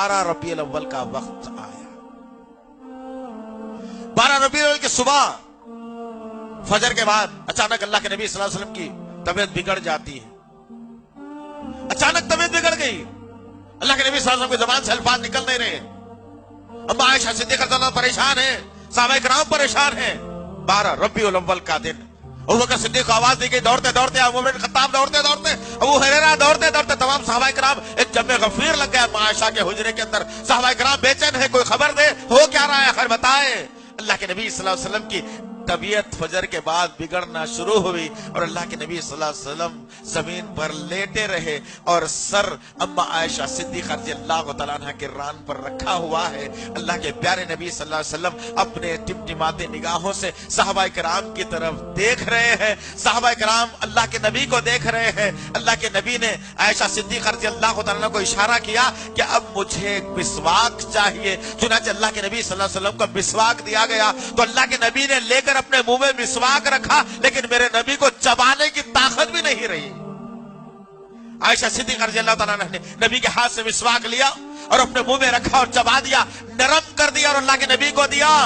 12 ربیع الاول کا وقت آیا۔ 12 ربیع الاول کی صبح فجر کے بعد اچانک اللہ کے نبی صلی اللہ علیہ وسلم کی طبیعت بگڑ جاتی ہے۔ اچانک طبیعت بگڑ گئی، اللہ کے نبی صلی اللہ علیہ وسلم کی زبان سے الفاظ نکل نہیں رہے۔ اما عائشہ صدیقہ رضی اللہ عنہا پریشان ہے، صحابہ کرام پریشان ہیں۔ 12 ربیع الاول کا دن ابو بکر صدیق کو آواز دی گئی، دوڑتے دوڑتے ابو بکر خطاب دوڑتے دوڑتے، ابو ہریرہ دوڑتے دوڑتے، تمام صحابہ کرام ایک جمع غفیر لگ گیا اما عائشہ کے حجرے کے اندر۔ صحابہ کرام بے چین ہے، کوئی خبر دے، ہو کیا رہا ہے، خیر بتائے۔ اللہ کے نبی صلی اللہ علیہ وسلم کی طبیعت فجر کے بعد بگڑنا شروع ہوئی اور اللہ کے نبی صلی اللہ علیہ وسلم زمین پر لیٹے رہے اور سر اما عائشہ صدیقہ رضی اللہ تعالیٰ عنہ کے ران پر رکھا ہوا ہے۔ اللہ کے پیارے نبی صلی اللہ علیہ وسلم اپنے ٹمٹماتے نگاہوں سے صحابہ کرام کی طرف دیکھ رہے ہیں، صحابہ کرام اللہ کے نبی کو دیکھ رہے ہیں۔ اللہ کے نبی نے عائشہ صدیقہ رضی اللہ تعالیٰ عنہ کو اشارہ کیا کہ اب مجھے ایک مسواک چاہیے، چنانچہ اللہ کے نبی صلی اللہ علیہ وسلم کو مسواک دیا گیا تو اللہ کے نبی نے لے کر اپنے منہ میں مسواک رکھا، لیکن میرے نبی کو چبانے کی طاقت بھی نہیں رہی۔ عائشہ صدیقہ رضی اللہ تعالیٰ عنہ نے نبی کے ہاتھ سے مسواک لیا اور اپنے منہ میں رکھا اور چبا دیا، نرم کر دیا اور اللہ کے نبی کو دیا۔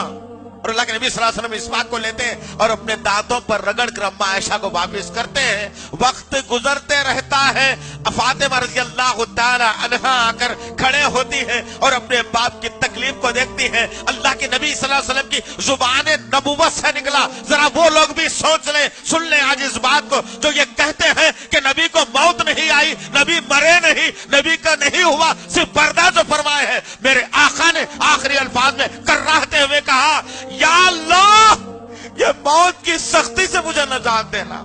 اور اللہ کے نبی صلی اللہ علیہ وسلم مسواک کو لیتے ہیں اور اپنے دانتوں پر رگڑ کر اما عائشہ کو واپس کرتے ہیں۔ وقت گزرتے رہتا ہے، فاطمہ رضی اللہ تعالی عنہا آ کر کھڑے ہوتی ہیں اور اپنے باپ کی تکلیف کو دیکھتی ہیں۔ اللہ کے نبی صلی اللہ علیہ وسلم کی زبان نبوت سے نکلا، ذرا وہ لوگ بھی سوچ لیں، سن لیں آج اس بات کو جو یہ کہتے ہیں کہ نبی کو موت نہیں آئی، نبی مرے نہیں، نبی کا نہیں ہوا، صرف برداشت جو فرمائے ہیں۔ میرے آقا نے آخری الفاظ میں کراہتے ہوئے کہا، یا اللہ یہ موت کی سختی سے مجھے نجات دینا۔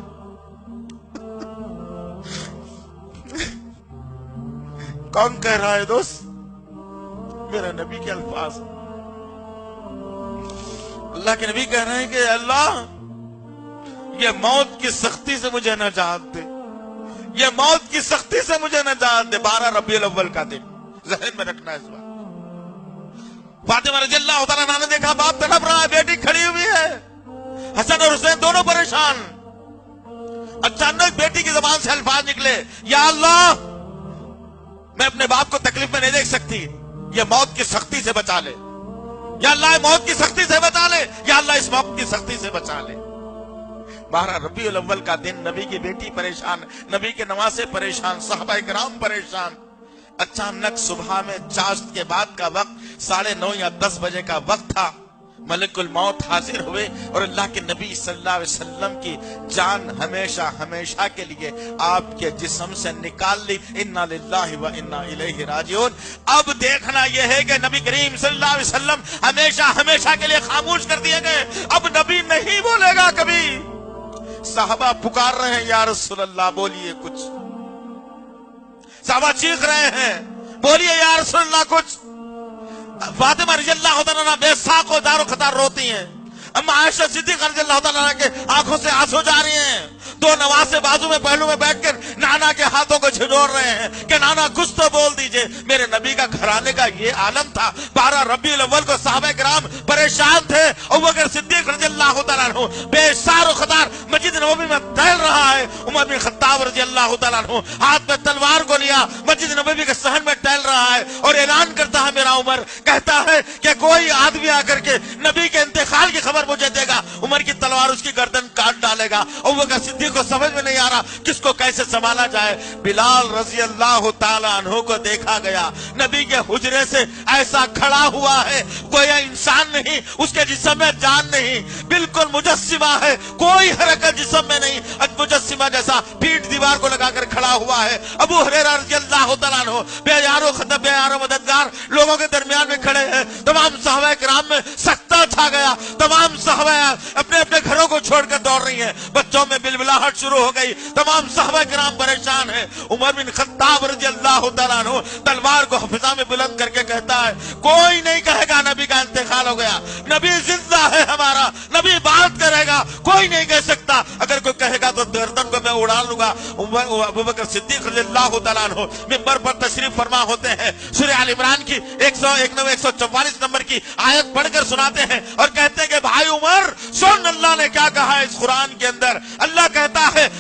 کون کہہ رہا ہے دوست؟ میرے نبی کے الفاظ۔ اللہ کے نبی کہہ رہے ہیں کہ اللہ یہ موت کی سختی سے مجھے نجات دے، یہ موت کی سختی سے مجھے نجات دے۔ 12 ربیع الاول کا دن ذہن میں رکھنا ہے اس بات۔ فاطمہ رضی اللہ تعالیٰ عنہ نے دیکھا باپ تڑپ رہا ہے، بیٹی کھڑی ہوئی ہے، حسن اور حسین دونوں پریشان۔ اچانک بیٹی کی زبان سے الفاظ نکلے، یا اللہ میں اپنے باپ کو تکلیف میں نہیں دیکھ سکتی، یہ موت کی سختی سے بچا لے، یا اللہ موت کی سختی سے بچا لے، یا اللہ اس موت کی سختی سے بچا لے۔ 12 ربیع الاول کا دن، نبی کی بیٹی پریشان، نبی کے نواسے پریشان، صحابہ کرام پریشان۔ اچانک صبح میں چاشت کے بعد کا وقت 9:30 یا 10 بجے کا وقت تھا، ملک الموت حاضر ہوئے اور اللہ کے نبی صلی اللہ علیہ وسلم کی جان ہمیشہ ہمیشہ کے لیے آپ کے جسم سے نکال لی۔ انا للہ و انا الیہ راجعون۔ اب دیکھنا یہ ہے کہ نبی کریم صلی اللہ علیہ وسلم ہمیشہ ہمیشہ کے لیے خاموش کر دیے گئے، اب نبی نہیں بولے گا کبھی۔ صحابہ پکار رہے ہیں، یا رسول اللہ بولیے کچھ۔ صحابہ چیخ رہے ہیں، بولیے یا رسول اللہ کچھ۔ فاطمہ رضی اللہ تعالیٰ بے ساق و دار و خطار روتی ہیں، اما عائشہ صدیقہ رضی اللہ تعالیٰ کے آنکھوں سے آنسو جا رہی ہیں۔ دو نواسے بازو میں پہلو میں بیٹھ کر نانا کے ہاتھوں کو جھنجھوڑ رہے ہیں کہ نانا کچھ تو بول دیجئے۔ میرے نبی کا گھرانے کا یہ عالم تھا۔ 12 ربیع الاول کو صحابہ کرام پریشان تھے۔ ابوبکر صدیق رضی اللہ تعالیٰ عنہ بے سار و خطار مسجد نبوی میں ٹہل رہا ہے۔ عمر بن خطاب رضی اللہ تعالیٰ عنہ ہاتھ میں تلوار کو لیا، مسجد نبوی کے صحن میں ٹہل رہا ہے اور اعلان کرتا ہے، میرا عمر کہتا ہے کہ کوئی آدمی آ کر کے نبی کے انتقال کی خبر مجھے دے گا، عمر کی تلوار اس کی گردن کاٹ ڈالے گا۔ ابوبکر صدیق کو سمجھ میں نہیں آ رہا کس کو کیسے سنبھالا جائے۔ بلال رضی اللہ تعالی عنہ کو دیکھا گیا، نبی کے حجرے سے ایسا کھڑا ہوا ہے، کوئی انسان نہیں، اس کے جسم میں جان نہیں، بالکل مجسمہ ہے، کوئی حرکت جسم میں نہیں، مجسمہ جیسا پیٹ دیوار کو لگا کر کھڑا ہوا ہے۔ ابو ہریرہ رضی اللہ تعالیٰ عنہ بے یار و مددگار لوگوں کے درمیان میں کھڑے ہیں۔ تمام صحابہ کرام میں سکتہ چھا گیا، تمام صحابہ اپنے اپنے گھروں کو چھوڑ کر دوڑ رہی ہیں، بچوں میں بلبلاہٹ شروع ہو گئی، تمام صحابہ کرام پریشان ہیں۔ عمر بن خطاب رضی اللہ تعالیٰ عنہ تلوار کو فضا میں بلند کر کے کہتا ہے، کوئی نہیں کہے گا نبی کا انتقال ہو گیا، نبی زندہ ہے ہمارا، نبی بات کرے گا، کوئی نہیں کہہ سکتا، اگر کوئی کہے گا تو گردن کو میں اڑا لوں گا۔ ابوبکر صدیق رضی اللہ تعالیٰ عنہ منبر پر تشریف فرما ہوتے ہیں، سورہ آل عمران کی 144 نمبر کی آیت پڑھ کر سناتے ہیں اور کہتے ہیں کہ بھائی عمر سن اللہ نے کیا کہا ہے اس قرآن کے اندر۔ اللہ کہتا ہے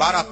12